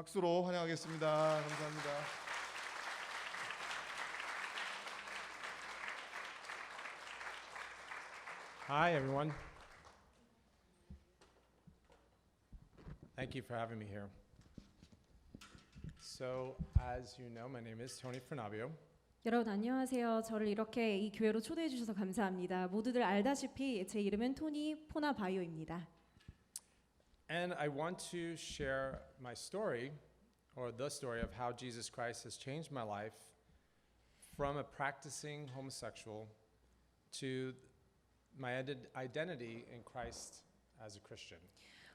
박수로 환영하겠습니다. 감사합니다. Hi, everyone. Thank you for having me here. So, as you know, my name is Tony Fernabio. 여러분 안녕하세요. 저를 이렇게 이 교회로 초대해 주셔서 감사합니다. 모두들 알다시피 제 이름은 토니 포나바이오입니다. And I want to share my story, or the story of how Jesus Christ has changed my life from a practicing homosexual to my identity in Christ as a Christian.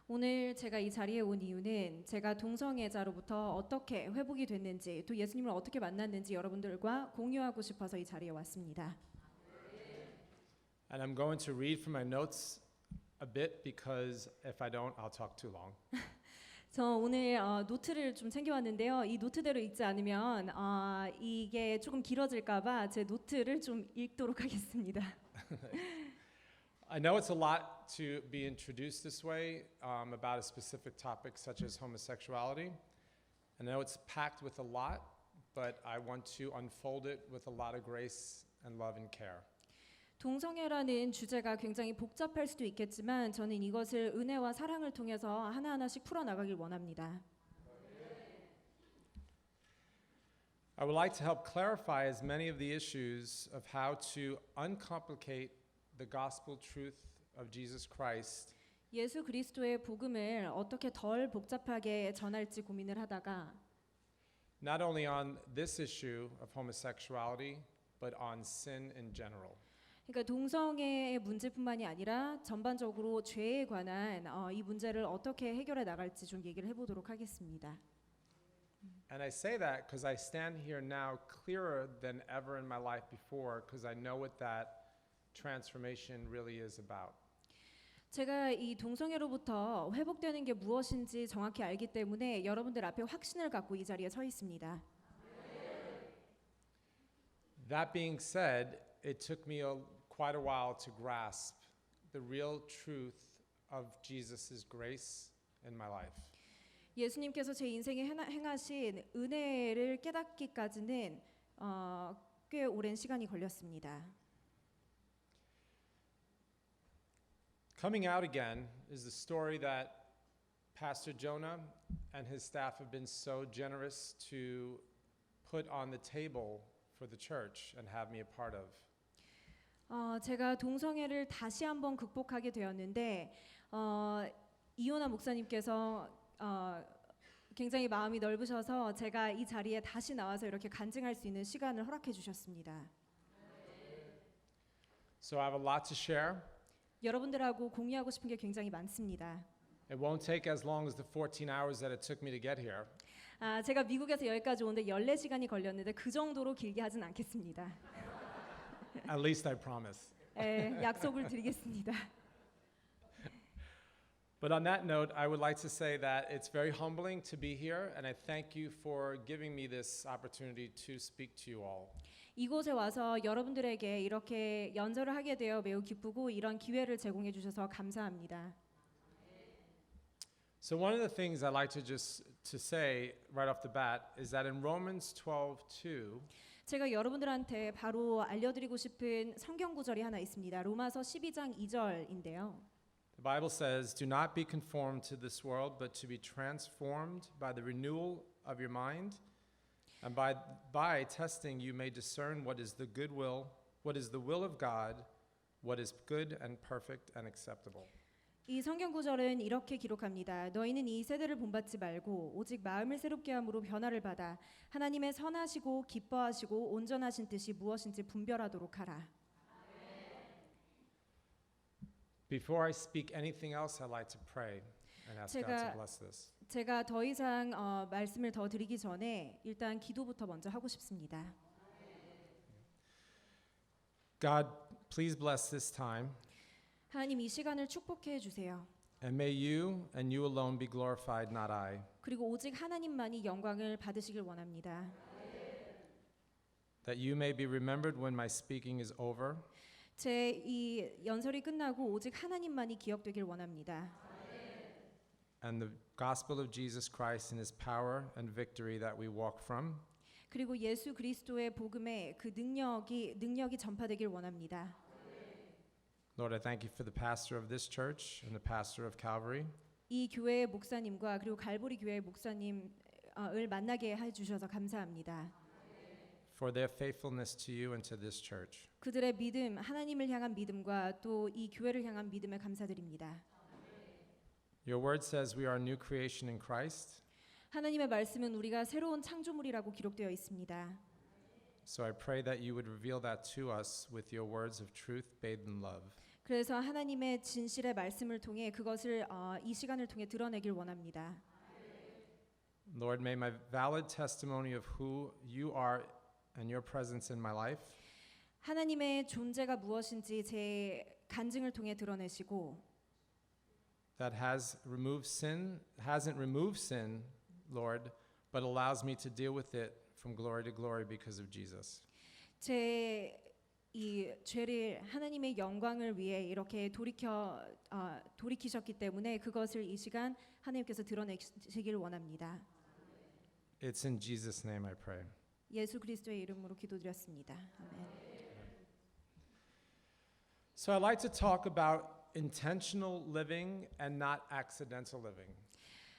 오늘 제가 이 자리에 온 이유는 제가 동성애자로부터 어떻게 회복이 됐는지 또 예수님을 어떻게 만났는지 여러분들과 공유하고 싶어서 이 자리에 왔습니다. And I'm going to read from my notes a bit because if I don't, I'll talk too long. 저 오늘 노트를 좀 챙겨왔는데요. 이 노트대로 읽지 않으면 이게 조금 길어질까봐 제 노트를 좀 읽도록 하겠습니다. I know it's a lot to be introduced this way about a specific topic such as homosexuality. I know it's packed with a lot, but I want to unfold it with a lot of grace and love and care. 동성애라는 주제가 굉장히 복잡할 수도 있겠지만 저는 이것을 은혜와 사랑을 통해서 하나하나씩 풀어나가길 원합니다. I would like to help clarify as many of the issues of how to uncomplicate the gospel truth of Jesus Christ 예수 그리스도의 복음을 어떻게 덜 복잡하게 전할지 고민을 하다가 not only on this issue of homosexuality but on sin in general. 그러니까 동성애의 문제뿐만이 아니라 전반적으로 죄에 관한 이 문제를 어떻게 해결해 나갈지 좀 얘기를 해보도록 하겠습니다. And I say that because I stand here now clearer than ever in my life before because I know what that transformation really is about. 제가 이 동성애로부터 회복되는 게 무엇인지 정확히 알기 때문에 여러분들 앞에 확신을 갖고 이 자리에 서 있습니다. That being said, it took me quite a while to grasp the real truth of Jesus' grace in my life. 예수님께서 제 인생에 행하신 은혜를 깨닫기까지는 꽤 오랜 시간이 걸렸습니다. Coming out again is the story that Pastor Jonah and his staff have been so generous to put on the table for the church and have me a part of. 제가 동성애를 다시 한번 극복하게 되었는데 이호나 목사님께서 굉장히 마음이 넓으셔서 제가 이 자리에 다시 나와서 이렇게 간증할 수 있는 시간을 허락해 주셨습니다. So I have a lot to share. 여러분들하고 공유하고 싶은 게 굉장히 많습니다. It won't take as long as the 14 hours that it took me to get here. 제가 미국에서 여기까지 오는데 14시간이 걸렸는데 그 정도로 길게 하진 않겠습니다. At least I promise. 약속을 드리겠습니다. But on that note, I would like to say that it's very humbling to be here, and I thank you for giving me this opportunity to speak to you all. 이곳에 와서 여러분들에게 이렇게 연설을 하게 되어 매우 기쁘고 이런 기회를 제공해 주셔서 감사합니다. So one of the things I like to say right off the bat is that in Romans 12:2, 제가 여러분들한테 바로 알려드리고 싶은 성경 구절이 하나 있습니다. 로마서 12장 2절인데요. the Bible says, "Do not be conformed to this world, but to be transformed by the renewal of your mind, and by testing you may discern what is the will of God, what is good and perfect and acceptable." 이 성경 구절은 이렇게 기록합니다. 너희는 이 세대를 본받지 말고 오직 마음을 새롭게 함으로 변화를 받아 하나님의 선하시고 기뻐하시고 온전하신 뜻이 무엇인지 분별하도록 하라. Before I speak anything else, I'd like to pray and ask God to bless this. 제가 더 이상 말씀을 더 드리기 전에 일단 기도부터 먼저 하고 싶습니다. God, please bless this time. 하나님 이 시간을 축복해 주세요. And may you and you alone be glorified, not I. 그리고 오직 하나님만이 영광을 받으시길 원합니다. That you may be remembered when my speaking is over. 제 이 연설이 끝나고 오직 하나님만이 기억되길 원합니다. and the gospel of Jesus Christ and his power and victory that we walk from. 그리고 예수 그리스도의 복음의 그 능력이 전파되길 원합니다. Lord, I thank you for the pastor of this church and the pastor of Calvary. 이 교회의 목사님과 그리고 갈보리 교회의 목사님을 만나게 해 주셔서 감사합니다. For their faithfulness to you and to this church. 그들의 믿음, 하나님을 향한 믿음과 또 이 교회를 향한 믿음에 감사드립니다. Your word says we are a new creation in Christ. 하나님의 말씀은 우리가 새로운 창조물이라고 기록되어 있습니다. So I pray that you would reveal that to us with your words of truth bathed in love. 그래서 하나님의 진실의 말씀을 통해 그것을 이 시간을 통해 드러내길 원합니다. Lord, may my valid testimony of who you are and your presence in my life 하나님의 존재가 무엇인지 제 간증을 통해 드러내시고 that hasn't removed sin, Lord, but allows me to deal with it from glory to glory because of Jesus. 제 이 죄를 하나님의 영광을 위해 이렇게 돌이키셨기 때문에 그것을 이 시간 하나님께서 드러내시길 원합니다. It's in Jesus' name I pray. 예수 그리스도의 이름으로 기도드렸습니다. 아멘. So I'd like to talk about intentional living and not accidental living.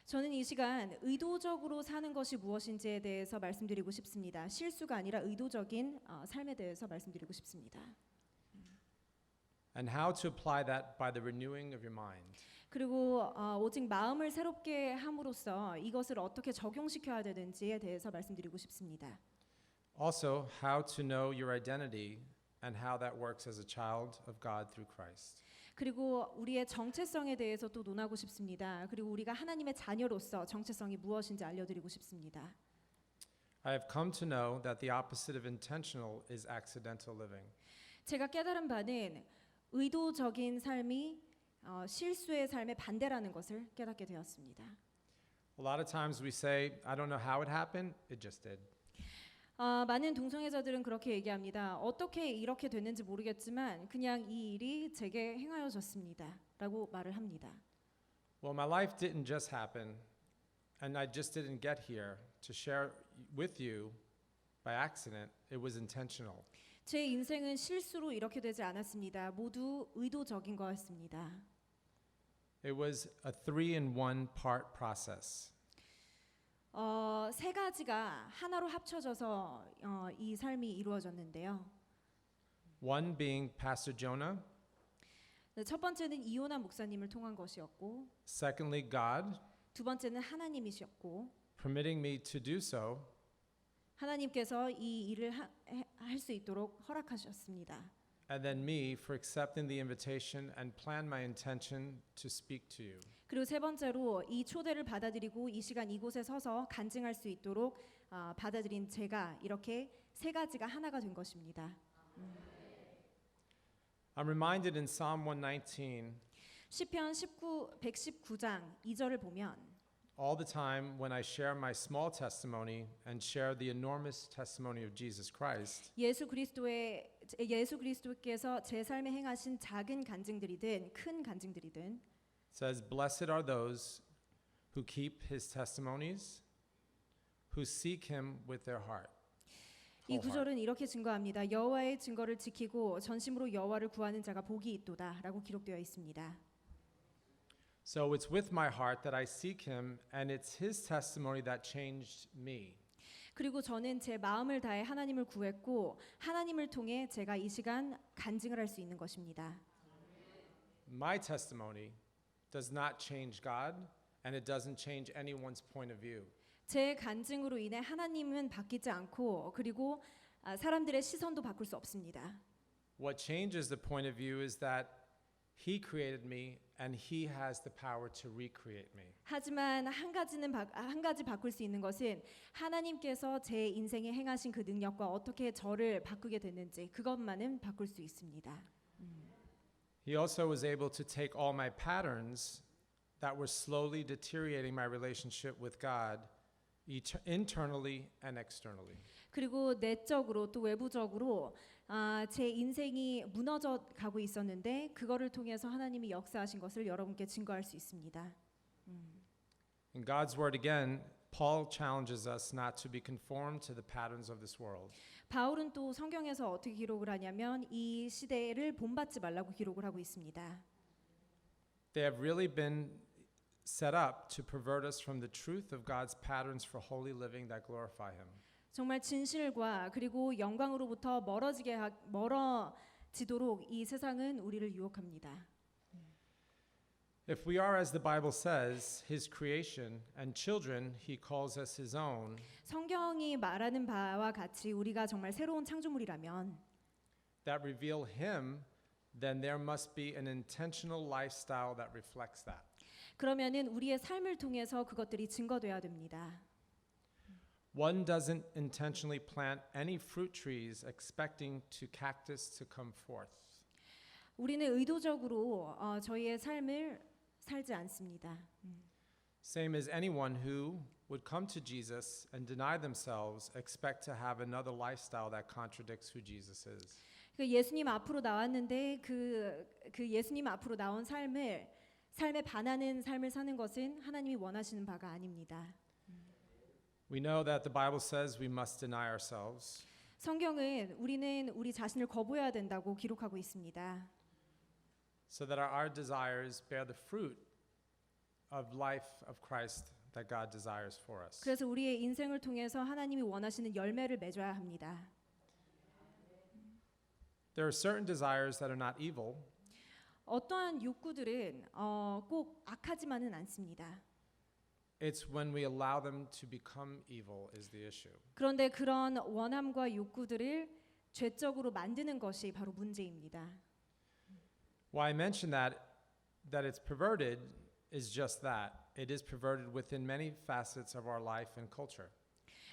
저는 이 시간 의도적으로 사는 것이 무엇인지에 대해서 말씀드리고 싶습니다. 실수가 아니라 의도적인 삶에 대해서 말씀드리고 싶습니다. And how to apply that by the renewing of your mind. 그리고 오직 마음을 새롭게 함으로써 이것을 어떻게 적용시켜야 되는지에 대해서 말씀드리고 싶습니다. Also, how to know your identity and how that works as a child of God through Christ. 그리고 우리의 정체성에 대해서 또 논하고 싶습니다. 그리고 우리가 하나님의 자녀로서 정체성이 무엇인지 알려드리고 싶습니다. I have come to know that the opposite of intentional is accidental living. 제가 깨달은 바는 의도적인 삶이 실수의 삶의 반대라는 것을 깨닫게 되었습니다. A lot of times we say, I don't know how it happened, it just did. 많은 동성애자들은 그렇게 얘기합니다. 어떻게 이렇게 됐는지 모르겠지만 그냥 이 일이 제게 행하여졌습니다. 라고 말을 합니다. Well, my life didn't just happen, and I just didn't get here to share with you by accident. It was intentional. 제 인생은 실수로 이렇게 되지 않았습니다. 모두 의도적인 거였습니다. It was a 3-in-1 part process. 세 가지가 하나로 합쳐져서 이 삶이 이루어졌는데요. One being Pastor Jonah, 네, 첫 번째는 이호나 목사님을 통한 것이었고, secondly, God 두 번째는 하나님이셨고, permitting me to do so, 하나님께서 이 일을 할 수 있도록 허락하셨습니다. and then me for accepting the invitation and plan my intention to speak to you. 그리고 세 번째로 이 초대를 받아들이고 이 시간 이곳에 서서 간증할 수 있도록 받아들인 제가 이렇게 세 가지가 하나가 된 것입니다. I'm reminded in Psalm 119, 시편 119장 2절을 보면 all the time when I share my small testimony and share the enormous testimony of Jesus Christ, 예수 그리스도께서 제 삶에 행하신 작은 간증들이든 큰 간증들이든 says, Blessed are those who keep his testimonies, who seek him with their heart. 이 whole heart. 구절은 이렇게 증거합니다. 여호와의 증거를 지키고 전심으로 여호와를 구하는 자가 복이 있도다라고 기록되어 있습니다. So it's with my heart that I seek him, and it's his testimony that changed me. 그리고 저는 제 마음을 다해 하나님을 구했고 하나님을 통해 제가 이 시간 간증을 할 수 있는 것입니다. My testimony does not change God, and it doesn't change anyone's point of view. 제 간증으로 인해 하나님은 바뀌지 않고 그리고 사람들의 시선도 바꿀 수 없습니다. What changes the point of view is that he created me, and he has the power to recreate me. 하지만 한 가지 바꿀 수 있는 것은 하나님께서 제 인생에 행하신 그 능력과 어떻게 저를 바꾸게 됐는지 그것만은 바꿀 수 있습니다. He also was able to take all my patterns that were slowly deteriorating my relationship with God internally and externally. 그리고 내적으로 또 외부적으로 제 인생이 무너져 가고 있었는데 그거를 통해서 하나님이 역사하신 것을 여러분께 증거할 수 있습니다. In God's word again, Paul challenges us not to be conformed to the patterns of this world. 바울은 또 성경에서 어떻게 기록을 하냐면 이 시대를 본받지 말라고 기록을 하고 있습니다. They have really been set up to pervert us from the truth of God's patterns for holy living that glorify Him. 정말 진실과 그리고 영광으로부터 멀어지도록 이 세상은 우리를 유혹합니다. If we are, as the Bible says, His creation and children He calls us His own, 성경이 말하는 바와 같이 우리가 정말 새로운 창조물이라면 that reveal Him, then there must be an intentional lifestyle that reflects that. 그러면은 우리의 삶을 통해서 그것들이 증거돼야 됩니다. One doesn't intentionally plant any fruit trees expecting to cactus to come forth. 우리는 의도적으로 저희의 삶을 살지 않습니다. Same as anyone who would come to Jesus and deny themselves expect to have another lifestyle that contradicts who Jesus is. 그 예수님 앞으로 나왔는데 그 예수님 앞으로 나온 삶에 반하는 삶을 사는 것은 하나님이 원하시는 바가 아닙니다. We know that the Bible says we must deny ourselves. 성경은 우리는 우리 자신을 거부해야 된다고 기록하고 있습니다. So that our desires bear the fruit of life of Christ that God desires for us. 그래서 우리의 인생을 통해서 하나님이 원하시는 열매를 맺어야 합니다. There are certain desires that are not evil, 어떠한 욕구들은 꼭 악하지만은 않습니다. it's when we allow them to become evil is the issue. 그런데 그런 원함과 욕구들을 죄적으로 만드는 것이 바로 문제입니다. Why I mention that it's perverted is just that. It is perverted within many facets of our life and culture.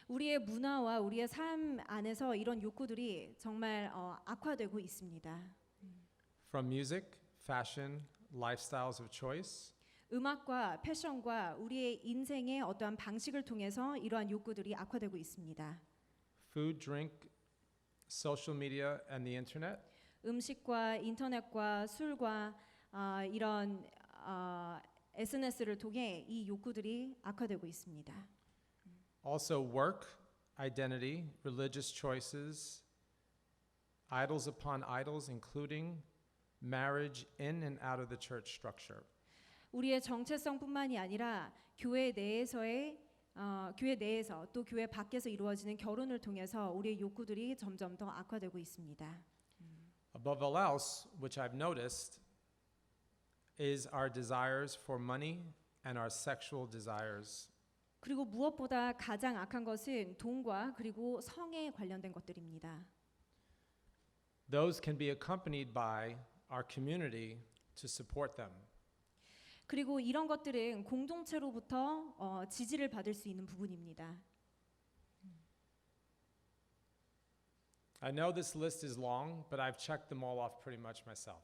우리의 문화와 우리의 삶 안에서 이런 욕구들이 정말 악화되고 있습니다. From music, fashion, lifestyles of choice, 음악과 패션과 우리의 인생의 어떠한 방식을 통해서 이러한 욕구들이 악화되고 있습니다. food, drink, social media, and the internet, 음식과 인터넷과 술과 이런 SNS를 통해 이 욕구들이 악화되고 있습니다. also work, identity, religious choices, idols upon idols, including marriage in and out of the church structure. 우리의 정체성뿐만이 아니라 교회 내에서 또 교회 밖에서 이루어지는 결혼을 통해서 우리의 욕구들이 점점 더 악화되고 있습니다. Above all else, which I've noticed, is our desires for money and our sexual desires. 그리고 무엇보다 가장 악한 것은 돈과 그리고 성에 관련된 것들입니다. Those can be accompanied by our community to support them. 그리고 이런 것들은 공동체로부터 지지를 받을 수 있는 부분입니다. I know this list is long, but I've checked them all off pretty much myself.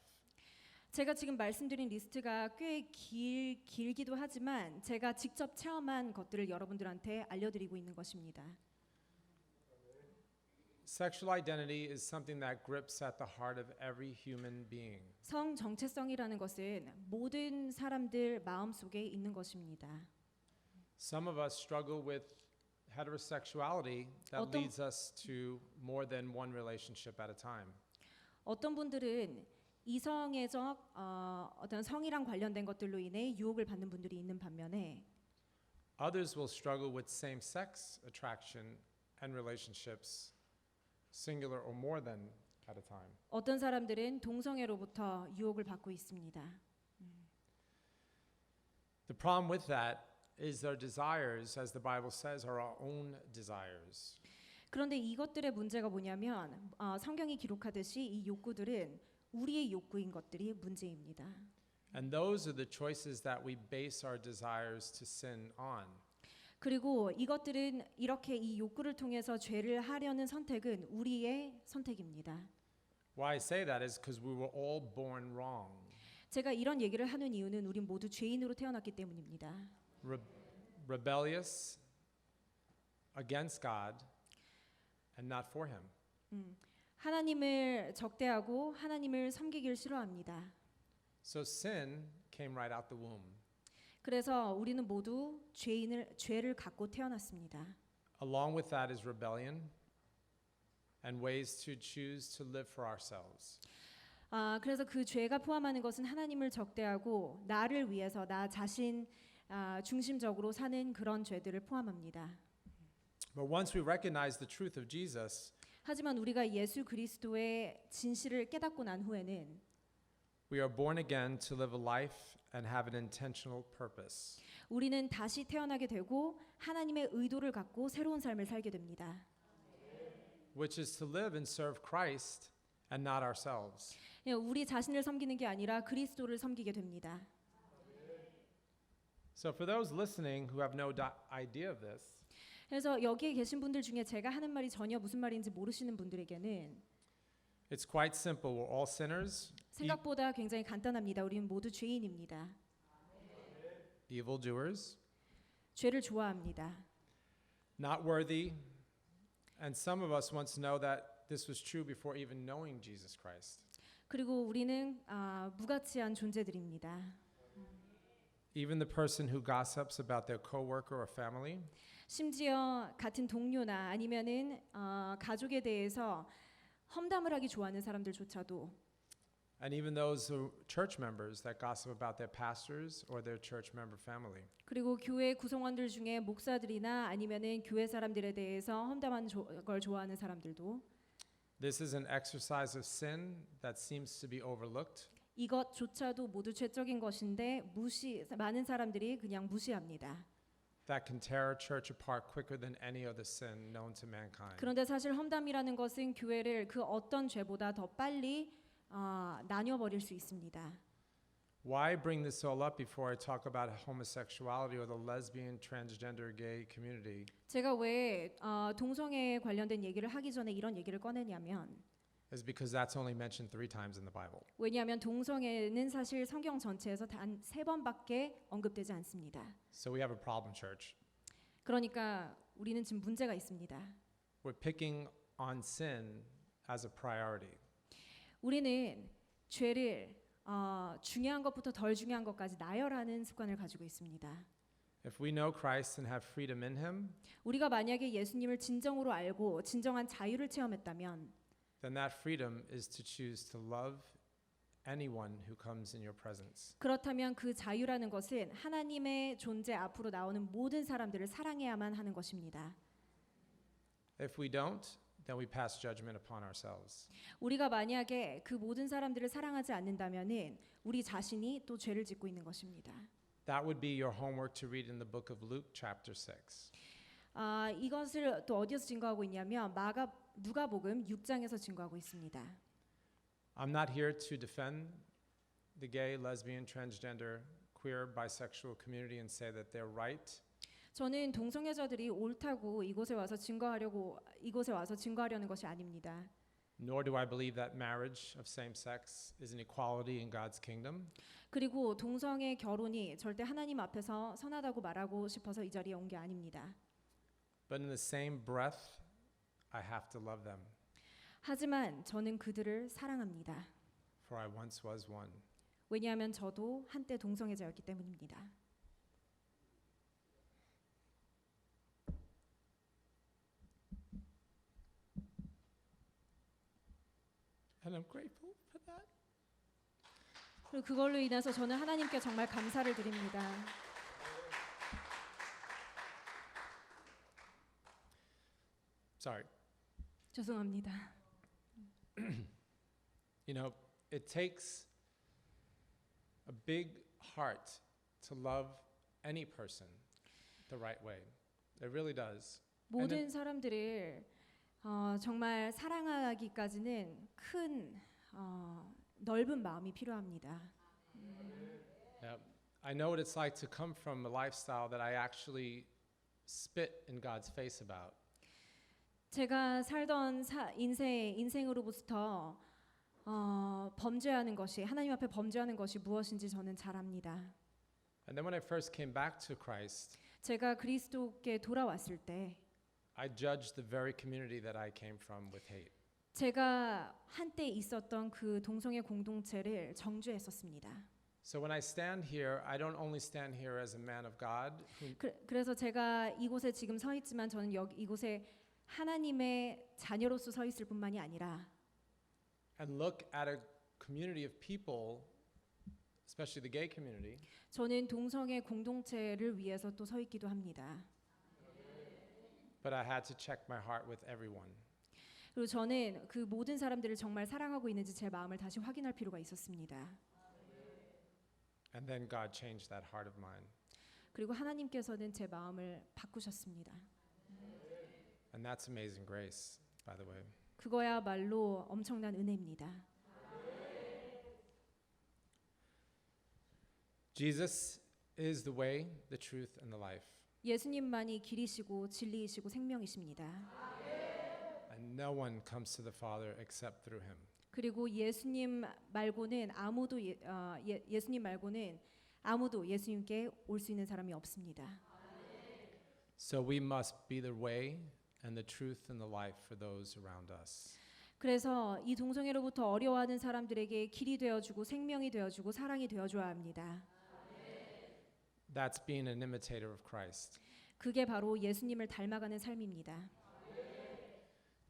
제가 지금 말씀드린 리스트가 꽤 길기도 하지만 제가 직접 체험한 것들을 여러분들한테 알려드리고 있는 것입니다. Sexual identity is something that grips at the heart of every human being. 성 정체성이라는 것은 모든 사람들 마음속에 있는 것입니다. Some of us struggle with heterosexuality that 어떤- leads us to more than one relationship at a time. 어떤 분들은 이성애적 어떤 성이랑 관련된 것들로 인해 유혹을 받는 분들이 있는 반면에 Others will struggle with same-sex attraction and relationships, singular or more than at a time. 어떤 사람들은 동성애로부터 유혹을 받고 있습니다. The problem with that is their desires, as the Bible says, are our own desires. 그런데 이것들의 문제가 뭐냐면 성경이 기록하듯이 이 욕구들은 우리의 욕구인 것들이 문제입니다. And those are the choices that we base our desires to sin on. 그리고 이것들은 이렇게 이 욕구를 통해서 죄를 하려는 선택은 우리의 선택입니다. Why I say that is because we were all born wrong. 제가 이런 얘기를 하는 이유는 우린 모두 죄인으로 태어났기 때문입니다. Rebellious against God and not for Him. 하나님을 적대하고 하나님을 섬기길 싫어합니다. So sin came right out the womb. 그래서 우리는 모두 죄를 갖고 태어났습니다. Along with that is rebellion and ways to choose to live for ourselves. 그래서 그 죄가 포함하는 것은 하나님을 적대하고 나를 위해서 나 자신 중심적으로 사는 그런 죄들을 포함합니다. But once we recognize the truth of Jesus, 하지만 우리가 예수 그리스도의 진실을 깨닫고 난 후에는 we are born again to live a life and have an intentional purpose. 우리는 다시 태어나게 되고 하나님의 의도를 갖고 새로운 삶을 살게 됩니다. Which is to live and serve Christ and not ourselves. 우리 자신을 섬기는 게 아니라 그리스도를 섬기게 됩니다. So for those listening who have no idea of this, 그래서 여기에 계신 분들 중에 제가 하는 말이 전혀 무슨 말인지 모르시는 분들에게는 it's quite simple. We're all sinners, 생각보다 굉장히 간단합니다. 우리는 모두 죄인입니다. evil doers, 죄를 좋아합니다. not worthy, and some of us want to know that this was true before even knowing Jesus Christ. 그리고 우리는 무가치한 존재들입니다. Even the person who gossips about their coworker or family, 심지어 같은 동료나 아니면은 가족에 대해서 험담을 하기 좋아하는 사람들조차도 and even those who church members that gossip about their pastors or their church member family. 그리고 교회 구성원들 중에 목사들이나 아니면은 교회 사람들에 대해서 험담하는 걸 좋아하는 사람들도 This is an exercise of sin that seems to be overlooked. 이것조차도 모두 죄적인 것인데 많은 사람들이 그냥 무시합니다. That can tear a church apart quicker than any other sin known to mankind. 그런데 사실 험담이라는 것은 교회를 그 어떤 죄보다 더 빨리 나뉘어버릴 수 있습니다. Why bring this all up before I talk about homosexuality or the lesbian, transgender, gay community? 제가 왜 동성애에 관련된 얘기를 하기 전에 이런 얘기를 꺼내냐면 Is because that's only mentioned 3 times in the Bible. 왜냐하면 동성애는 사실 성경 전체에서 단 3번밖에 언급되지 않습니다. So we have a problem, church. 그러니까 우리는 지금 문제가 있습니다. We're picking on sin as a priority. 우리는 죄를 중요한 것부터 덜 중요한 것까지 나열하는 습관을 가지고 있습니다. If we know Christ and have freedom in Him, 우리가 만약에 예수님을 진정으로 알고 진정한 자유를 체험했다면 then that freedom is to choose to love anyone who comes in your presence. 그렇다면 그 자유라는 것은 하나님의 존재 앞으로 나오는 모든 사람들을 사랑해야만 하는 것입니다. If we don't, then we pass judgment upon ourselves. 우리가 만약에 그 모든 사람들을 사랑하지 않는다면은 우리 자신이 또 죄를 짓고 있는 것입니다. That would be your homework to read in the book of Luke chapter 6. 이것을 또 어디서 증거하고 있냐면 누가복음 6장에서 증거하고 있습니다. I'm not here to defend the gay, lesbian, transgender, queer, bisexual community and say that they're right. 저는 동성애자들이 옳다고 이곳에 와서 증거하려는 것이 아닙니다. Nor do I believe that marriage of same sex is an equality in God's kingdom. 그리고 동성애 결혼이 절대 하나님 앞에서 선하다고 말하고 싶어서 이 자리에 온 게 아닙니다. But in the same breath, I have to love them, 하지만 저는 그들을 사랑합니다. for I once was one. 왜냐하면 저도 한때 동성애자였기 때문입니다. And I'm grateful for that. 그리고 그걸로 인해서 저는 하나님께 정말 감사를 드립니다. Sorry. 죄송합니다. You know, it takes a big heart to love any person the right way. It really does. 모든 사람들을 정말 사랑하기까지는 큰 넓은 마음이 필요합니다. Yeah. I know what it's like to come from a lifestyle that I actually spit in God's face about. 제가 살던 인생으로부터 범죄하는 것이 하나님 앞에 범죄하는 것이 무엇인지 저는 잘 압니다. And then when I first came back to Christ, 제가 그리스도께 돌아왔을 때 I judged the very community that I came from with hate. 제가 한때 있었던 그 동성애 공동체를 정죄했었습니다. So when I stand here, I don't only stand here as a man of God who 그래서 제가 이곳에 지금 서 있지만 저는 이곳에 하나님의 자녀로서 서 있을 뿐만이 아니라 and look at a community of people, especially the gay community, 저는 동성애 공동체를 위해서 또 서 있기도 합니다. but I had to check my heart with everyone. 그리고 저는 그 모든 사람들을 정말 사랑하고 있는지 제 마음을 다시 확인할 필요가 있었습니다. And then God changed that heart of mine. 그리고 하나님께서는 제 마음을 바꾸셨습니다. And that's amazing grace, by the way. 그거야말로 엄청난 은혜입니다. Jesus is the way, the truth, and the life. 예수님만이 길이시고 진리이시고 생명이십니다. And no one comes to the Father except through him. 그리고 예수님 말고는 예수님 말고는 아무도 예수님께 올 수 있는 사람이 없습니다. So we must be the way and the truth and the life for those around us. 그래서 이 동성애로부터 어려워하는 사람들에게 길이 되어주고 생명이 되어주고 사랑이 되어줘야 합니다. That's being an imitator of Christ. 그게 바로 예수님을 닮아가는 삶입니다.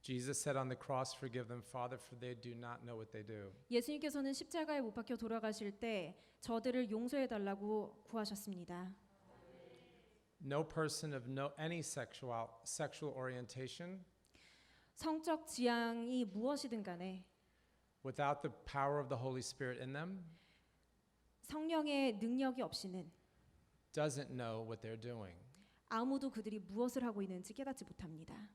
Jesus said on the cross, "Forgive them, Father, for they do not know what they do." 예수님께서는 십자가에 못 박혀 돌아가실 때 저들을 용서해 달라고 구하셨습니다. No person of any sexual orientation 성적 지향이 무엇이든 간에 without the power of the Holy Spirit in them 성령의 능력이 없이는 doesn't know what they're doing. 아무도 그들이 무엇을 하고 있는지 깨닫지 못합니다.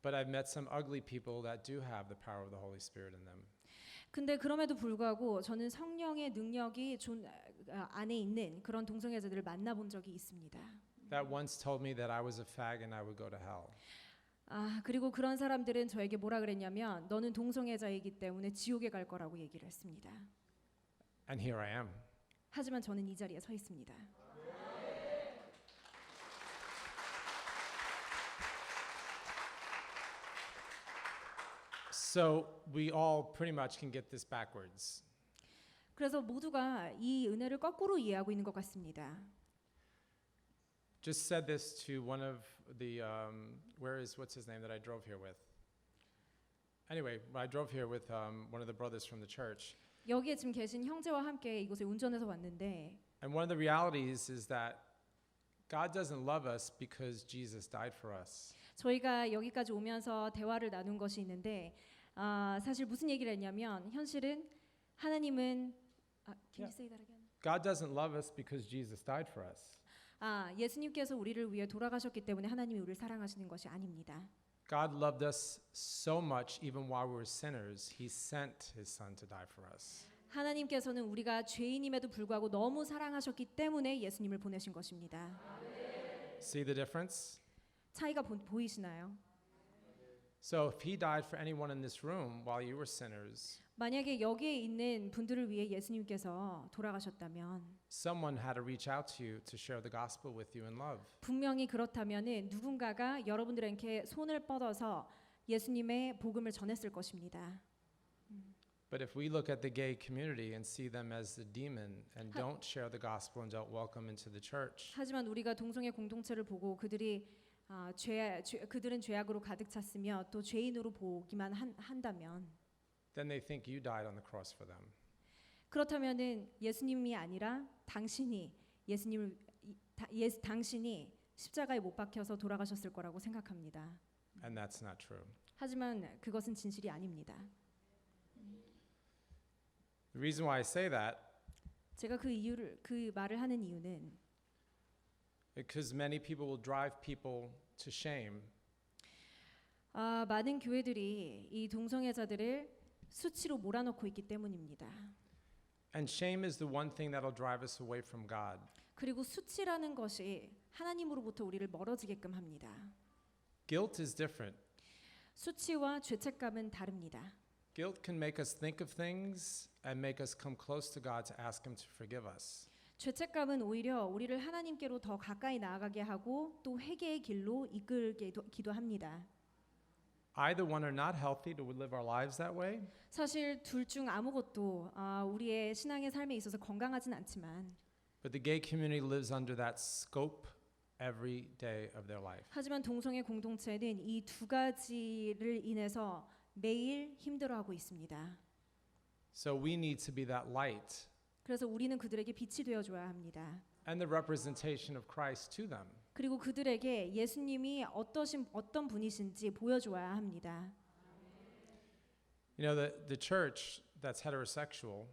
But I've met some ugly people that do have the power of the Holy Spirit in them. 근데 그럼에도 불구하고 저는 성령의 능력이 안에 있는 그런 동성애자들을 만나본 적이 있습니다. That once told me that I was a fag and I would go to hell. 그리고 그런 사람들은 저에게 뭐라 그랬냐면 너는 동성애자이기 때문에 지옥에 갈 거라고 얘기를 했습니다. And here I am. 하지만 저는 이 자리에 서 있습니다. So we all pretty much can get this backwards. 그래서 모두가 이 은혜를 거꾸로 이해하고 있는 것 같습니다. Just said this to one of the what's his name that I drove here with. Anyway, I drove here with one of the brothers from the church. 여기에 지금 계신 형제와 함께 이곳에 운전해서 왔는데 And one of the realities is that God doesn't love us because Jesus died for us. 저희가 여기까지 오면서 대화를 나눈 것이 있는데 사실 무슨 얘기를 했냐면 현실은 하나님은 can you say that again? God doesn't love us because Jesus died for us. 예수님께서 우리를 위해 돌아가셨기 때문에 하나님이 우리를 사랑하시는 것이 아닙니다. God loved us so much even while we were sinners. He sent his son to die for us. 하나님께서는 우리가 죄인임에도 불구하고 너무 사랑하셨기 때문에 예수님을 보내신 것입니다. See the difference? 차이가 보이시나요? So if he died for anyone in this room while you were sinners, 만약에 여기에 있는 분들을 위해 예수님께서 돌아가셨다면 someone had to reach out to you to share the gospel with you in love. 분명히 그렇다면은 누군가가 여러분들에게 손을 뻗어서 예수님의 복음을 전했을 것입니다. But if we look at the gay community and see them as the demon and don't share the gospel and don't welcome into the church, 하지만 우리가 동성애 공동체를 보고 그들은 죄악으로 가득 찼으며 또 죄인으로 보기만 한다면 then they think you died on the cross for them. 그렇다면은 예수님이 아니라 당신이 당신이 십자가에 못 박혀서 돌아가셨을 거라고 생각합니다. And that's not true. 하지만 그것은 진실이 아닙니다. The reason why I say that 제가 그 말을 하는 이유는 because many people will drive people to shame 많은 교회들이 이 동성애자들을 수치로 몰아넣고 있기 때문입니다. and shame is the one thing that'll drive us away from God. 그리고 수치라는 것이 하나님으로부터 우리를 멀어지게끔 합니다. Guilt is different. 수치와 죄책감은 다릅니다. Guilt can make us think of things and make us come close to God to ask him to forgive us. 죄책감은 오히려 우리를 하나님께로 더 가까이 나아가게 하고 또 회개의 길로 이끌기도 합니다. either one are not healthy to live our lives that way, 사실 둘 중 아무것도 우리의 신앙의 삶에 있어서 건강하진 않지만 but the gay community lives under that scope every day of their life. 하지만 동성애 공동체는 이 두 가지를 인해서 매일 힘들어하고 있습니다. So we need to be that light 그래서 우리는 그들에게 빛이 되어줘야 합니다. and the representation of Christ to them. 그리고 그들에게 예수님이 어떤 분이신지 보여줘야 합니다. You know, the church that's heterosexual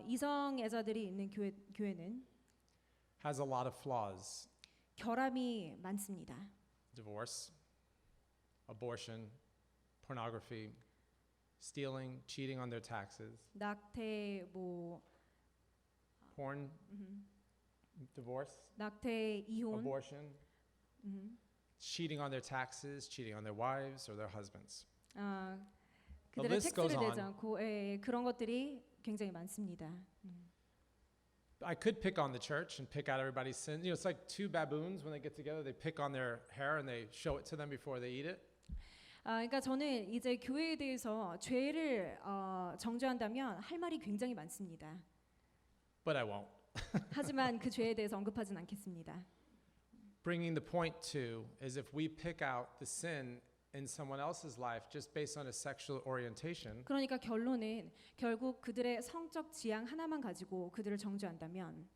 이성애자들이 있는 교회는 has a lot of flaws. 결함이 많습니다. Divorce, abortion, pornography, stealing, cheating on their taxes, 낙태, porn, divorce, 낙태, 이혼, abortion, cheating on their taxes, cheating on their wives or their husbands. 그들의 list goes 텍스를 내지 on. 않고 그런 것들이 굉장히 많습니다. I could pick on the church and pick out everybody's sins. You know, it's like two baboons when they get together, they pick on their hair and they show it to them before they eat it. 그러니까 저는 이제 교회에 대해서 죄를 정죄한다면 할 말이 굉장히 많습니다. But I won't. 하지만 그 죄에 대해서 언급하진 않겠습니다. Bringing the point to is if we pick out the sin in someone else's life just based on a sexual orientation, 그러니까 결론은 결국 그들의 성적 지향 하나만 가지고 그들을 정죄한다면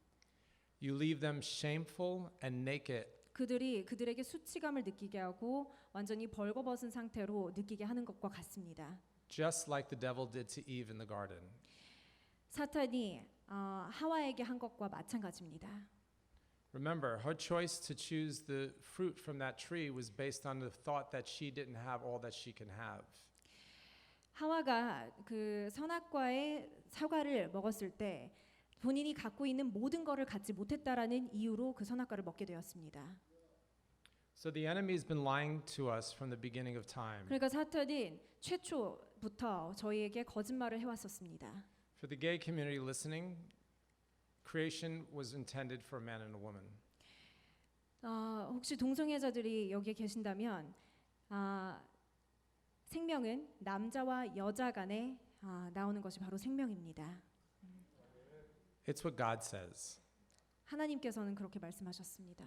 you leave them shameful and naked. 그들에게 수치감을 느끼게 하고 완전히 벌거벗은 상태로 느끼게 하는 것과 같습니다. Just like the devil did to Eve in the garden. 사탄이 하와에게 한 것과 마찬가지입니다. Remember, her choice to choose the fruit from that tree was based on the thought that she didn't have all that she can have. 하와가 그 선악과의 사과를 먹었을 때 본인이 갖고 있는 모든 것을 갖지 못했다라는 이유로 그 선악과를 먹게 되었습니다. So the enemy has been lying to us from the beginning of time. 그러니까 사탄은 최초부터 저희에게 거짓말을 해왔었습니다. For the gay community listening, creation was intended for a man and a woman. 혹시 동성애자들이 여기에 계신다면 생명은 남자와 여자 간에 나오는 것이 바로 생명입니다. It's what God says. 하나님께서는 그렇게 말씀하셨습니다.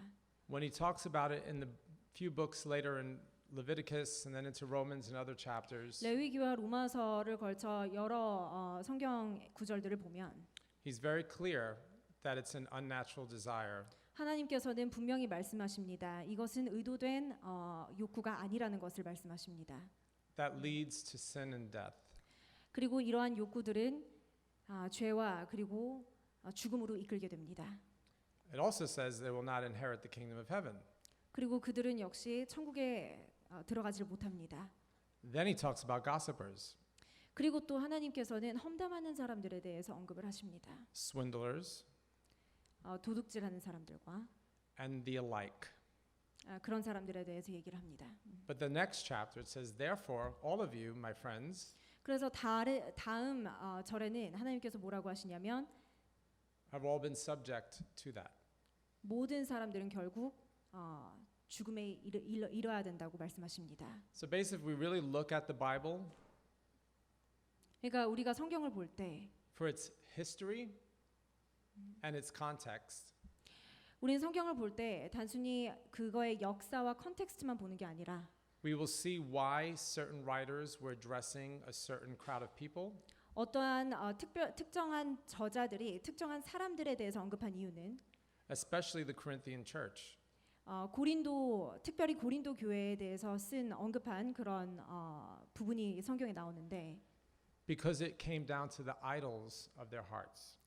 When he talks about it in the few books later in Leviticus and then into Romans and other chapters, 레위기와 로마서를 걸쳐 여러 성경 구절들을 보면 he's very clear that it's an unnatural desire. 하나님께서는 분명히 말씀하십니다. 이것은 의도된 욕구가 아니라는 것을 말씀하십니다. That leads to sin and death. 그리고 이러한 욕구들은 죄와 그리고 죽음으로 이끌게 됩니다. It also says they will not inherit the kingdom of heaven. 그리고 그들은 역시 천국에 들어가지를 못합니다. Then he talks about gossipers, 그리고 또 하나님께서는 험담하는 사람들에 대해서 언급을 하십니다. swindlers, 도둑질하는 사람들과 and the alike. 그런 사람들에 대해서 얘기를 합니다. But the next chapter it says, therefore, all of you, my friends, 그래서 다음 절에는 하나님께서 뭐라고 하시냐면 have all been subject to that. 모든 사람들은 결국 죽음에 이르러야 된다고 말씀하십니다. So basically, we really look at the Bible 그러니까 우리가 성경을 볼 때 for its history and its context. 우리는 성경을 볼 때 단순히 그거의 역사와 컨텍스트만 보는 게 아니라 We will see why certain writers were addressing a certain crowd of people. 어떠한 특정한 저자들이 특정한 사람들에 대해서 언급한 이유는 Especially the Corinthian church. 특별히 고린도 교회에 대해서 언급한 그런 부분이 성경에 나오는데 Because it came down to the idols of their hearts.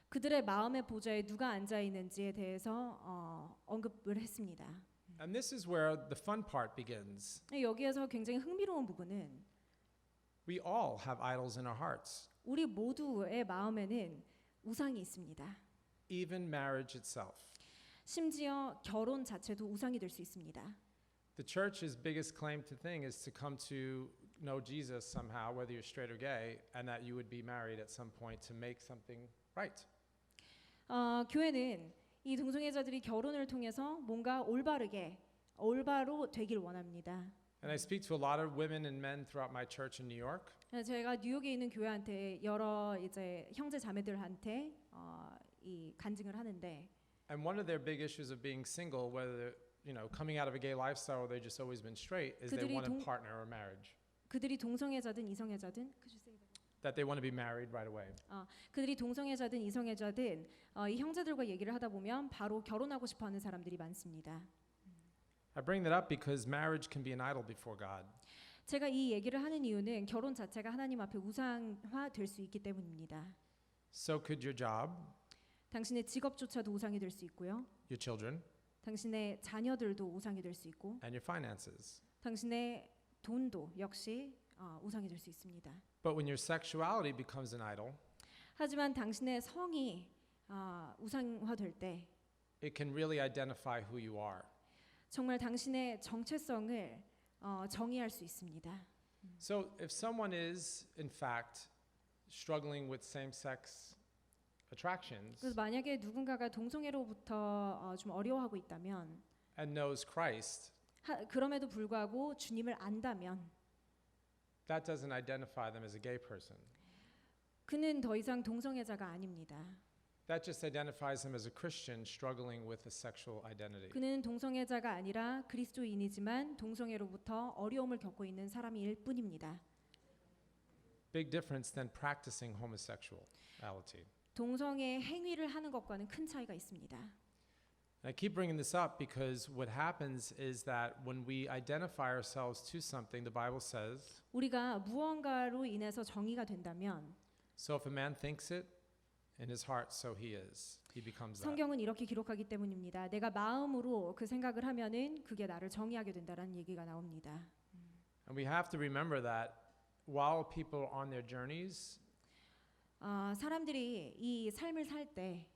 그들의 마음의 보좌에 누가 앉아 있는지에 대해서 언급을 했습니다. And this is where the fun part begins. 여기에서 굉장히 흥미로운 부분은 We all have idols in our hearts, 우리 모두의 마음에는 우상이 있습니다. even marriage itself. 심지어 결혼 자체도 우상이 될 수 있습니다. The church's biggest claim to thing is to come to know Jesus somehow, whether you're straight or gay, and that you would be married at some point to make something right. 교회는 이 동성애자들이 결혼을 통해서 뭔가 올바로 되길 원합니다. And I speak to a lot of women and men throughout my church in New York. 제가 뉴욕에 있는 교회한테 여러 이제 형제 자매들한테 이 간증을 하는데 And one of their big issues of being single, whether coming out of a gay lifestyle or they've just always been straight, is they 그들이 want a 동- partner or marriage. 그들이 동성애자든 이성애자든 could you say that? That they want to be married right away. 그들이 동성애자든 이성애자든 이 형제들과 얘기를 하다 보면 바로 결혼하고 싶어하는 사람들이 많습니다. I bring that up because marriage can be an idol before God. 제가 이 얘기를 하는 이유는 결혼 자체가 하나님 앞에 우상화 될 수 있기 때문입니다. So could your job, 당신의 직업조차도 우상이 될 수 있고요. your children, 당신의 자녀들도 우상이 될 수 있고 and your finances. 당신의 돈도 역시 우상이 될 수 있습니다. But when your sexuality becomes an idol, 하지만 당신의 성이 우상화될 때 it can really identify who you are. 정말 당신의 정체성을 정의할 수 있습니다. So if someone is, in fact, struggling with same-sex attractions 그래서 만약에 누군가가 동성애로부터 좀 어려워하고 있다면 and knows Christ, 그럼에도 불구하고 주님을 안다면 that doesn't identify them as a gay person. 그는 더 이상 동성애자가 아닙니다. That just identifies him as a Christian struggling with a sexual identity. 그는 동성애자가 아니라 그리스도인이지만 동성애로부터 어려움을 겪고 있는 사람일 뿐입니다. Big difference than practicing homosexuality. 동성애 행위를 하는 것과는 큰 차이가 있습니다. I keep bringing this up because what happens is that when we identify ourselves to something, the Bible says, 우리가 무언가로 인해서 정의가 된다면 so if a man thinks it in his heart, so he is. He becomes that. 성경은 이렇게 기록하기 때문입니다. 내가 마음으로 그 생각을 하면은 그게 나를 정의하게 된다라는 얘기가 나옵니다. And we have to remember that while people are on their journeys 사람들이 이 삶을 살 때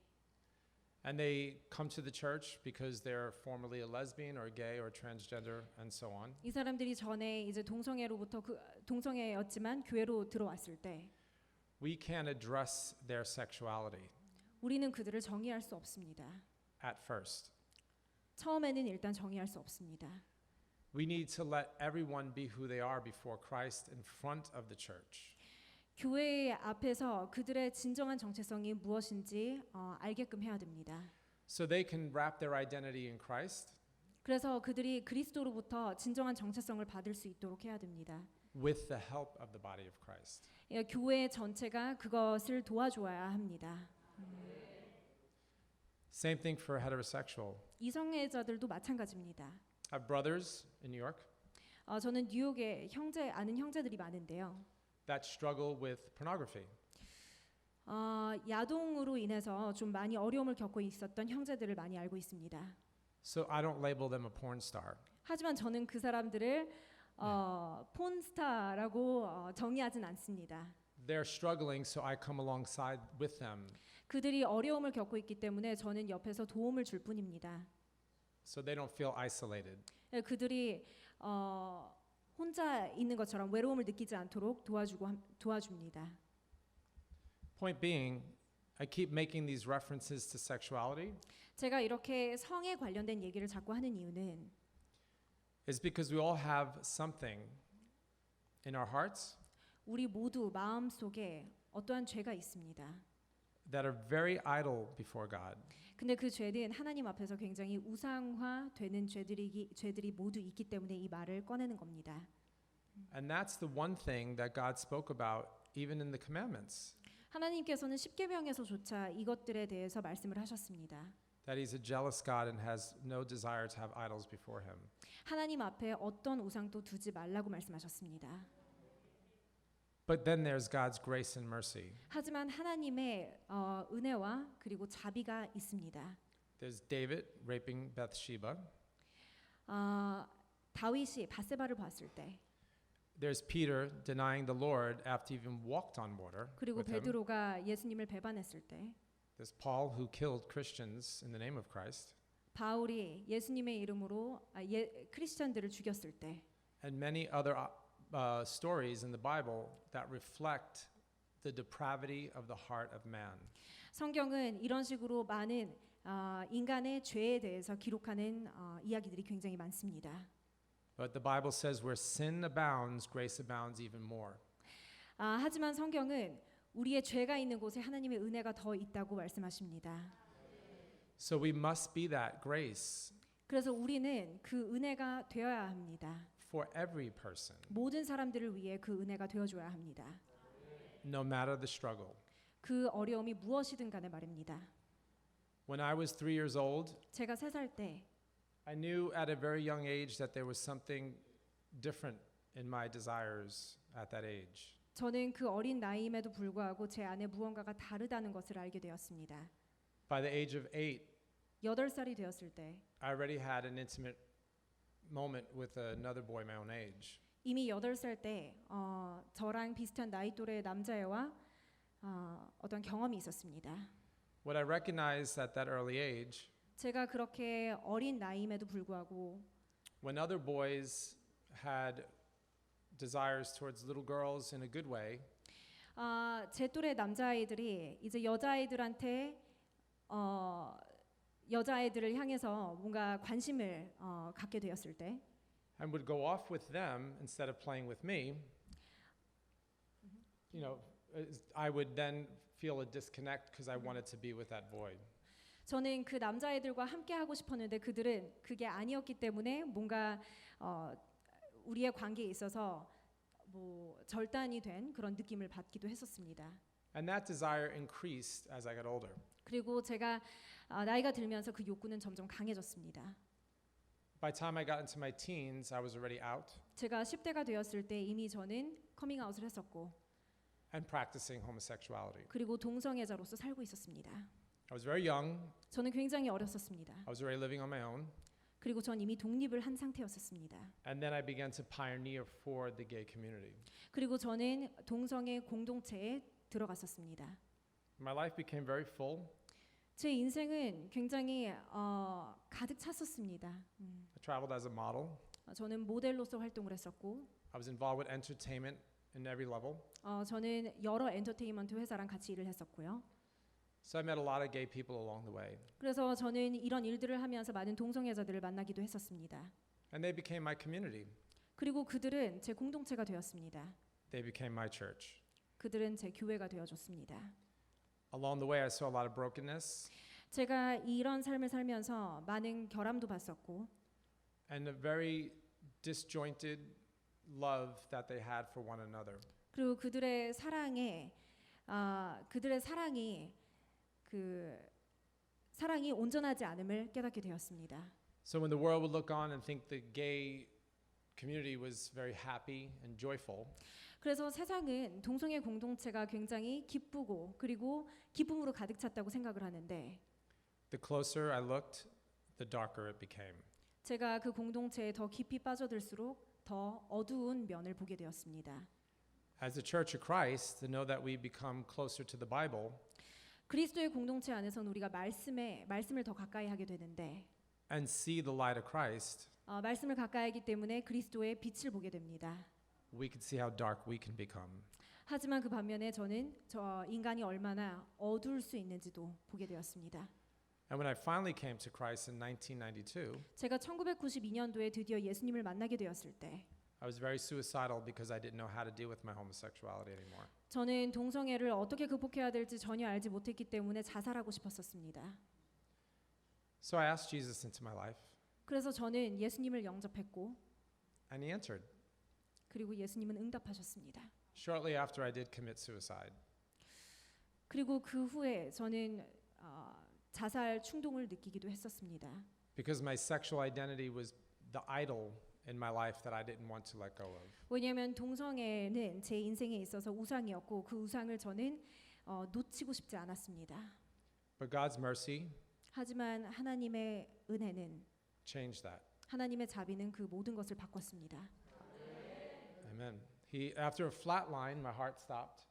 and they come to the church because they're formerly a lesbian or gay or transgender and so on, 이 사람들이 전에 이제 동성애로부터 동성애였지만 교회로 들어왔을 때 we can't address their sexuality 우리는 그들을 정의할 수 없습니다. at first. 처음에는 일단 정의할 수 없습니다. We need to let everyone be who they are before Christ in front of the church. 교회 앞에서 그들의 진정한 정체성이 무엇인지 알게끔 해야 됩니다. So they can wrap their identity in Christ 그래서 그들이 그리스도로부터 진정한 정체성을 받을 수 있도록 해야 됩니다. with the help of the body of Christ. 교회 전체가 그것을 도와줘야 합니다. Same thing for heterosexual. 이성애자들도 마찬가지입니다. I have brothers in New York 저는 뉴욕에 아는 형제들이 많은데요. that struggle with pornography. 야동으로 인해서 좀 많이 어려움을 겪고 있었던 형제들을 많이 알고 있습니다. So I don't label them a porn star. 하지만 저는 그 사람들을 폰스타라고 정의하진 않습니다. They're struggling, so I come alongside with them 그들이 어려움을 겪고 있기 때문에 저는 옆에서 도움을 줄 뿐입니다. so they don't feel isolated. 그들이 혼자 있는 것처럼 외로움을 느끼지 않도록 도와줍니다. Point being, I keep making these references to sexuality 제가 이렇게 성에 관련된 얘기를 자꾸 하는 이유는 is because we all have something in our hearts 우리 모두 마음 속에 어떠한 죄가 있습니다. that are very idle before God. 근데 그 죄는 하나님 앞에서 굉장히 우상화되는 죄들이 모두 있기 때문에 이 말을 꺼내는 겁니다. And that's the one thing that God spoke about even in the commandments, 하나님께서는 십계명에서조차 이것들에 대해서 말씀을 하셨습니다. that he's a jealous God and has no desire to have idols before him. 하나님 앞에 어떤 우상도 두지 말라고 말씀하셨습니다. But then there's God's grace and mercy. 하지만 하나님의 은혜와 그리고 자비가 있습니다. There's David raping Bathsheba. 다윗이 바세바를 봤을 때 There's Peter denying the Lord after he even walked on water 그리고 with him. 베드로가 예수님을 배반했을 때 There's Paul who killed Christians in the name of Christ. 바울이 예수님의 이름으로 크리스천들을 죽였을 때 And many other stories in the Bible that reflect the depravity of the heart of man. 성경은 이런 식으로 많은 인간의 죄에 대해서 기록하는 이야기들이 굉장히 많습니다. But the Bible says where sin abounds, grace abounds even more. 하지만 성경은 우리의 죄가 있는 곳에 하나님의 은혜가 더 있다고 말씀하십니다. So we must be that grace 그래서 우리는 그 은혜가 되어야 합니다. for every person, 모든 사람들을 위해 그 은혜가 되어줘야 합니다. no matter the struggle. 그 어려움이 무엇이든 간에 말입니다. When I was 3 years old, 제가 3살 때 I knew at a very young age that there was something different in my desires at that age. 저는 그 어린 나이임에도 불구하고 제 안에 무언가가 다르다는 것을 알게 되었습니다. By the age of 8, 8살이 되었을 때 I already had an intimate moment with another boy my own age. 이미 8살 때 저랑 비슷한 나이 또래의 남자애와 어떤 경험이 있었습니다. What I recognized at that early age, 제가 그렇게 어린 나이임에도 불구하고 when other boys had desires towards little girls in a good way, 제 또래 남자아이들이 이제 여자아이들한테 여자아이들을 향해서 뭔가 관심을 갖게 되었을 때 and would go off with them instead of playing with me, you know, I would then feel a disconnect because I wanted to be with that boy. 저는 그 남자애들과 함께 하고 싶었는데 그들은 그게 아니었기 때문에 뭔가 우리의 관계에 있어서 뭐 절단이 된 그런 느낌을 받기도 했었습니다. And that desire increased as I got older. 그리고 제가 나이가 들면서 그 욕구는 점점 강해졌습니다. By the time I got into my teens, I was already out 제가 10대가 되었을 때 이미 저는 커밍아웃을 했었고 and practicing homosexuality. 그리고 동성애자로서 살고 있었습니다. I was very young. 저는 굉장히 어렸었습니다. I was already living on my own. 그리고 전 이미 독립을 한 상태였었습니다. And then I began to pioneer for the gay community. 그리고 저는 동성애 공동체에 들어갔었습니다. My life became very full. 제 인생은 굉장히 가득 찼었습니다. I traveled as a model. 저는 모델로서 활동을 했었고 I was involved with entertainment in every level. 저는 여러 엔터테인먼트 회사랑 같이 일을 했었고요. So I met a lot of gay people along the way. 그래서 저는 이런 일들을 하면서 많은 동성애자들을 만나기도 했었습니다. And they became my community. 그리고 그들은 제 공동체가 되었습니다. They became my church. 그들은 제 교회가 되어줬습니다. Along the way, I saw a lot of brokenness 제가 이런 삶을 살면서 많은 결함도 봤었고 and a very disjointed love that they had for one another. 그리고 그들의 사랑이 사랑이 온전하지 않음을 깨닫게 되었습니다. So when the world would look on and think the gay community was very happy and joyful, 그래서 세상은 동성애 공동체가 굉장히 기쁘고 그리고 기쁨으로 가득 찼다고 생각을 하는데 the closer I looked, the darker it became. 제가 그 공동체에 더 깊이 빠져들수록 더 어두운 면을 보게 되었습니다. As the Church of Christ, to know that we become closer to the Bible 그리스도의 공동체 안에서는 우리가 말씀을 더 가까이 하게 되는데 and see the light of Christ, 말씀을 가까이 하기 때문에 그리스도의 빛을 보게 됩니다. we can see how dark we can become. 하지만 그 반면에 저는 저 인간이 얼마나 어두울 수 있는지도 보게 되었습니다. And when I finally came to Christ in 1992, 제가 1992년도에 드디어 예수님을 만나게 되었을 때 I was very suicidal because I didn't know how to deal with my homosexuality anymore. 저는 동성애를 어떻게 극복해야 될지 전혀 알지 못했기 때문에 자살하고 싶었었습니다. So I asked Jesus into my life, 그래서 저는 예수님을 영접했고 and He answered. 그리고 예수님은 응답하셨습니다. Shortly after, I did commit suicide. 그리고 그 후에 저는 자살 충동을 느끼기도 했었습니다. Because my sexual identity was the idol in my life that I didn't want to let go of. 왜냐하면 동성애는 제 인생에 있어서 우상이었고 그 우상을 저는 놓치고 싶지 않았습니다. But God's mercy 하지만 하나님의 은혜는 changed that. 하나님의 자비는 그 모든 것을 바꿨습니다. Amen. After a flat line, my heart stopped.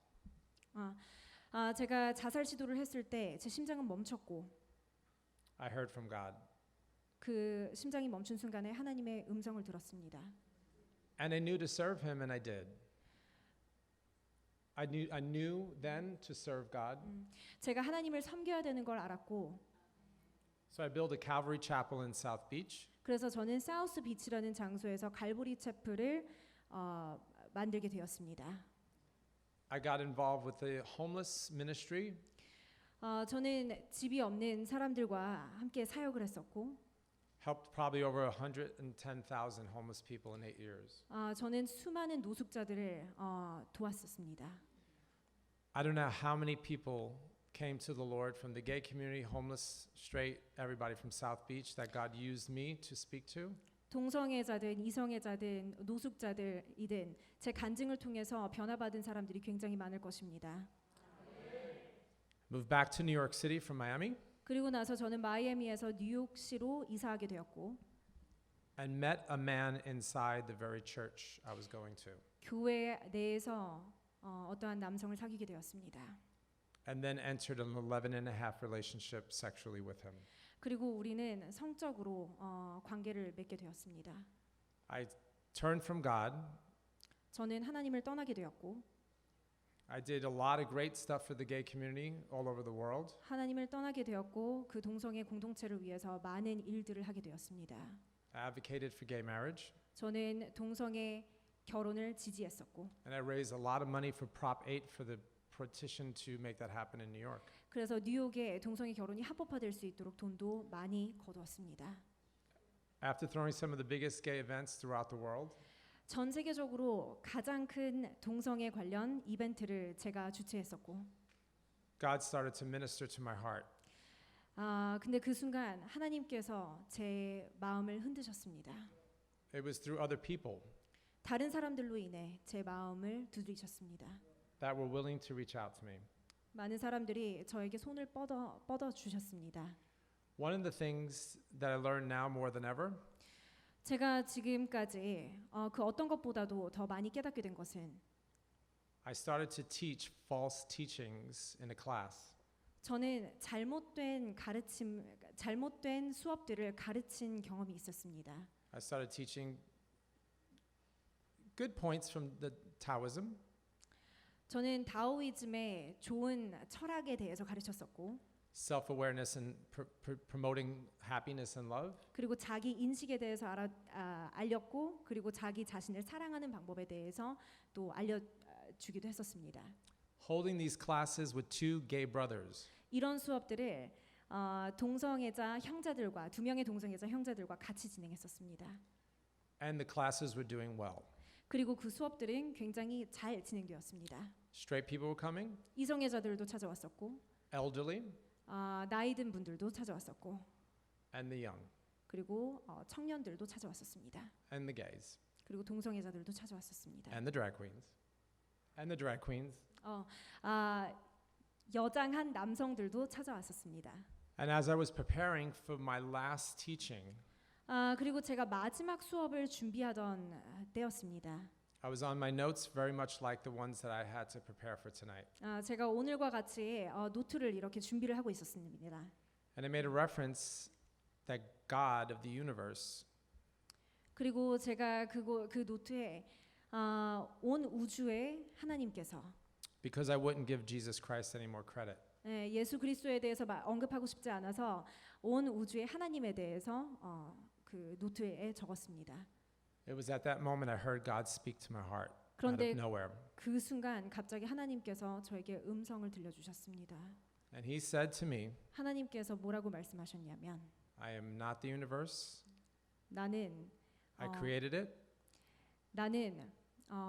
제가 자살 시도를 했을 때 제 심장은 멈췄고 I heard from God. 그 심장이 멈춘 순간에 하나님의 음성을 들었습니다. And I knew to serve Him, and I did. I knew then to serve God. 제가 하나님을 섬겨야 되는 걸 알았고 So I built a Calvary Chapel in South Beach. 그래서 저는 사우스 비치라는 장소에서 갈보리 채플을 만들게 되었습니다. I got involved with the homeless ministry. 저는 집이 없는 사람들과 함께 사역을 했었고, Helped probably over 110,000 homeless people in 8 years. 저는 수많은 노숙자들을 도왔었습니다. I don't know how many people came to the Lord from the gay community, homeless, straight, everybody from South Beach that God used me to speak to. 동성애자든 이성애자든 노숙자들이든 제 간증을 통해서 변화받은 사람들이 굉장히 많을 것입니다. Moved back to New York City from Miami 그리고 나서 저는 마이애미에서 뉴욕시로 이사하게 되었고, and met a man inside the very church I was going to. 교회 내에서 어떠한 남성을 사귀게 되었습니다. And then entered an 11-and-a-half relationship sexually with him. 그리고 우리는 성적으로 관계를 맺게 되었습니다. I turned from God. 저는 하나님을 떠나게 되었고, I did a lot of great stuff for the gay community all over the world. 하나님을 떠나게 되었고 그 동성애 공동체를 위해서 많은 일들을 하게 되었습니다. I advocated for gay marriage. 저는 동성애 결혼을 지지했었고, And I raised a lot of money for Prop 8 for the petition to make that happen in New York. 그래서 뉴욕에 동성애 결혼이 합법화될 수 있도록 돈도 많이 거두었습니다. After throwing some of the biggest gay events throughout the world, 전 세계적으로 가장 큰 동성애 관련 이벤트를 제가 주최했었고, God started to minister to my heart. 근데 그 순간 하나님께서 제 마음을 흔드셨습니다. It was through other people 다른 사람들로 인해 제 마음을 두드리셨습니다. that were willing to reach out to me. 많은 사람들이 저에게 손을 뻗어 주셨습니다. One of the things that I learned now more than ever 제가 지금까지 그 어떤 것보다도 더 많이 깨닫게 된 것은, I started to teach false teachings in a class. 저는 잘못된 수업들을 가르친 경험이 있었습니다. I started teaching good points from the Taoism, 저는 다오이즘의 좋은 철학에 대해서 가르쳤었고, self-awareness and promoting happiness and love. 그리고 자기 인식에 대해서 알렸고, 그리고 자기 자신을 사랑하는 방법에 대해서 또 알려주기도 했었습니다. Holding these classes with two gay brothers. 이런 수업들을 동성애자 형제들과, 2명의 동성애자 형제들과 같이 진행했었습니다. And the classes were doing well. 그리고 그 수업들은 굉장히 잘 진행되었습니다. Straight people were coming, 이성애자들도 찾아왔었고, elderly, 나이 든 분들도 찾아왔었고, and the young, 그리고 청년들도 찾아왔었습니다. and the gays, 그리고 동성애자들도 찾아왔었습니다. and the drag queens, and the drag queens. 여장한 남성들도 찾아왔었습니다. And as I was preparing for my last teaching, 그리고 제가 마지막 수업을 준비하던 때였습니다. I was on my notes very much like the ones that I had to prepare for tonight. 제가 오늘과 같이 노트를 이렇게 준비를 하고 있었습니다. And I made a reference that God of the universe 그리고 제가 그 노트에 온 우주의 하나님께서, because I wouldn't give Jesus Christ any more credit. 예수 그리스도에 대해서 언급하고 싶지 않아서 온 우주의 하나님에 대해서 그 노트에 적었습니다. It was at that moment I heard God speak to my heart out 그런데 of nowhere. 그 순간 갑자기 하나님께서 저에게 음성을 들려주셨습니다. And he said to me, 하나님께서 뭐라고 말씀하셨냐면, I am not the universe. 나는 I created it.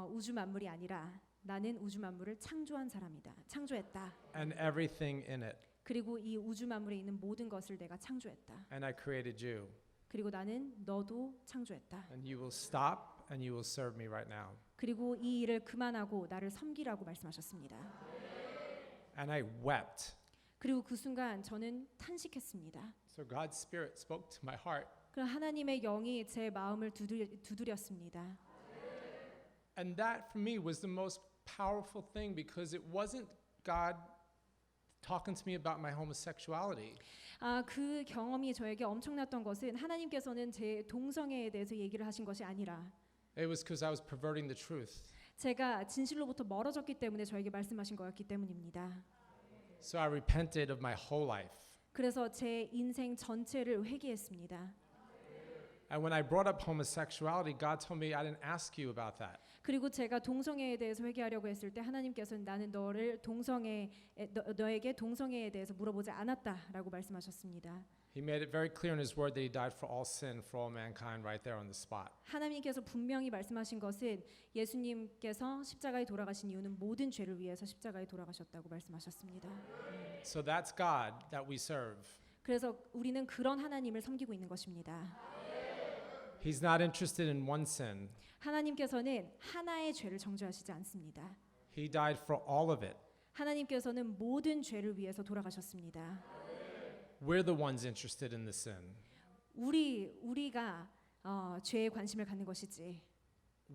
우주 만물이 아니라 나는 우주 만물을 창조한 사람이다. 창조했다. And everything in it. 그리고 이 우주 만물에 있는 모든 것을 내가 창조했다. And I created you. 그리고 나는 너도 창조했다. And you will stop and you will serve me right now. 그리고 이 일을 그만하고 나를 섬기라고 말씀하셨습니다. And I wept. 그리고 그 순간 저는 탄식했습니다. So God's Spirit spoke to my heart. 그 하나님의 영이 제 마음을 두드렸습니다. And that for me was the most powerful thing because it wasn't God talking to me about my homosexuality. 그 경험이 저에게 엄청났던 것은 하나님께서는 제 동성애에 대해서 얘기를 하신 것이 아니라 It was because I was perverting the truth. 제가 진실로부터 멀어졌기 때문에 저에게 말씀하신 거였기 때문입니다. So I repented of my whole life. 그래서 제 인생 전체를 회개했습니다. And when I brought up homosexuality, God told me I didn't ask you about that. 그리고 제가 동성애에 대해서 회개하려고 했을 때 하나님께서는 나는 너에게 동성애에 대해서 물어보지 않았다라고 말씀하셨습니다. He made it very clear in His Word that He died for all sin, for all mankind, right there on the spot. 하나님께서 분명히 말씀하신 것은 예수님께서 십자가에 돌아가신 이유는 모든 죄를 위해서 십자가에 돌아가셨다고 말씀하셨습니다. So that's God that we serve. 그래서 우리는 그런 하나님을 섬기고 있는 것입니다. He's not interested in one sin. 하나님께서는 하나의 죄를 정죄하시지 않습니다. He died for all of it. 하나님께서는 모든 죄를 위해서 돌아가셨습니다. We're the ones interested in the sin. 우리가 죄에 관심을 갖는 것이지.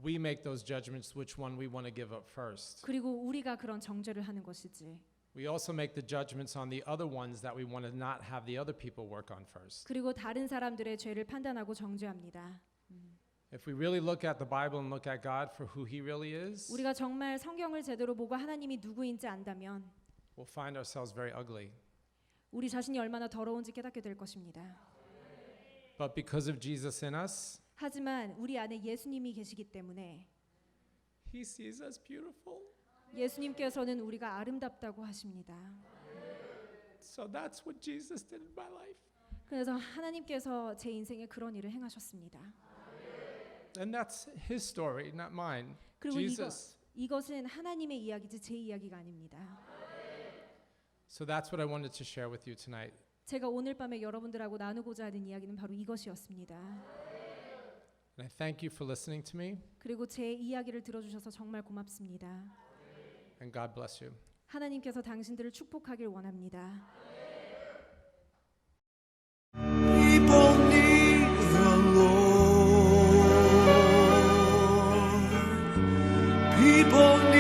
We make those judgments which one we want to give up first. 그리고 우리가 그런 정죄를 하는 것이지. We also make the judgments on the other ones that we want to not have the other people work on first. 그리고 다른 사람들의 죄를 판단하고 정죄합니다. If we really look at the Bible and look at God for who He really is, 우리가 정말 성경을 제대로 보고 하나님이 누구인지 안다면 we'll find ourselves very ugly. 우리 자신이 얼마나 더러운지 깨닫게 될 것입니다. But because of Jesus in us, 하지만 우리 안에 예수님이 계시기 때문에 He sees us beautiful. 예수님께서는 우리가 아름답다고 하십니다. So that's what Jesus did in my life. 그래서 하나님께서 제 인생에 그런 일을 행하셨습니다. And that's His story, not mine. 그리고 Jesus. 이것은 하나님의 이야기지 제 이야기가 아닙니다. So that's what I wanted to share with you tonight. 제가 오늘 밤에 여러분들하고 나누고자 하는 이야기는 바로 이것이었습니다. And I thank you for listening to me. 그리고 제 이야기를 들어주셔서 정말 고맙습니다. And God bless you. 하나님께서 당신들을 축복하길 원합니다. People need the Lord. People